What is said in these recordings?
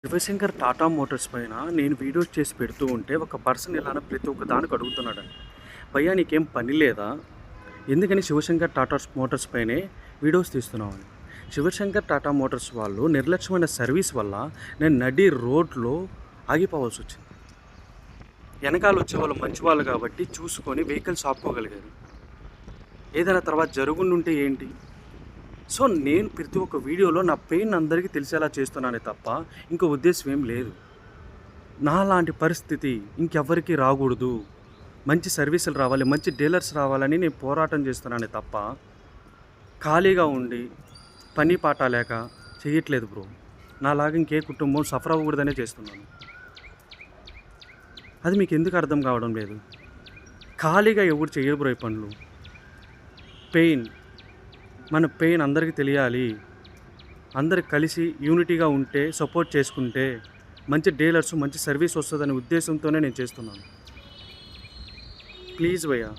Shivshankar Tata Motors పైన నేను videos చేసి పెడుతూ ఉంటే ఒక పర్సన్ ఇలానే ప్రతి ఒక్క దానికి అడుగుతున్నాడండి. భయ్యా నీకేం పని లేదా, ఎందుకని శివశంకర్ టాటా మోటార్స్ పైనే వీడియోస్ తీస్తున్నామని. శివశంకర్ టాటా మోటార్స్ వాళ్ళు నిర్లక్ష్యమైన సర్వీస్ వల్ల నేను నడి రోడ్లో ఆగిపోవాల్సి వచ్చింది. వెనకాల వచ్చే వాళ్ళు మంచి వాళ్ళు కాబట్టి చూసుకొని వెహికల్స్ ఆపుకోగలిగారు. ఏదైనా తర్వాత జరుగుండుంటే ఏంటి. సో నేను ప్రతి ఒక్క వీడియోలో నా పెయిన్ అందరికీ తెలిసేలా చేస్తున్నానే తప్ప ఇంకో ఉద్దేశం ఏం లేదు. నాలాంటి పరిస్థితి ఇంకెవ్వరికీ రాకూడదు, మంచి సర్వీసులు రావాలి, మంచి డీలర్స్ రావాలని నేను పోరాటం చేస్తున్నానే తప్ప ఖాళీగా ఉండి పని పాట లేక చేయట్లేదు బ్రో. నాలాగా ఇంకే కుటుంబం సఫర్ అవ్వకూడదనే చేస్తున్నాను. అది మీకు ఎందుకు అర్థం కావడం లేదు. ఖాళీగా ఎవరు చేయరు బ్రో ఈ పనులు. మన పెయిన్ అందరికీ తెలియాలి. అందరికి కలిసి యూనిటీగా ఉంటే, సపోర్ట్ చేసుకుంటే మంచి డీలర్స్ మంచి సర్వీస్ వస్తుందనే ఉద్దేశంతోనే నేను చేస్తున్నాను. ప్లీజ్ భయ్యా,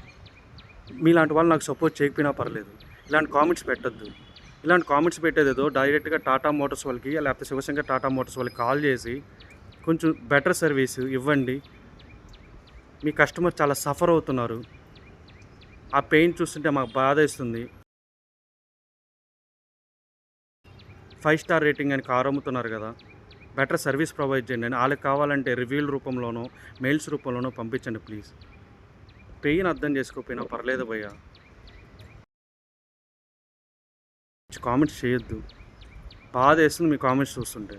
మీలాంటి వాళ్ళు నాకు సపోర్ట్ చేయకపోయినా పర్లేదు, ఇలాంటి కామెంట్స్ పెట్టద్దు. ఇలాంటి కామెంట్స్ పెట్టేదేదో డైరెక్ట్గా టాటా మోటార్స్ వాళ్ళకి లేకపోతే శివశంకర్ టాటా మోటార్స్ వాళ్ళకి కాల్ చేసి కొంచెం బెటర్ సర్వీస్ ఇవ్వండి. మీ కస్టమర్ చాలా సఫర్ అవుతున్నారు, ఆ పెయిన్ చూస్తుంటే మాకు బాధ ఇస్తుంది. 5 స్టార్ రేటింగ్ అని కారు అమ్ముతున్నారు కదా, బెటర్ సర్వీస్ ప్రొవైడ్ చేయండి అని. వాళ్ళకి కావాలంటే రివ్యూల రూపంలోనో మెయిల్స్ రూపంలోనో పంపించండి ప్లీజ్. పెయిన్ అర్థం చేసుకోకపోయినా పర్లేదు భయ్యా, కామెంట్స్ చేయొద్దు. బాధ వేస్తుంది మీ కామెంట్స్ చూస్తుంటే.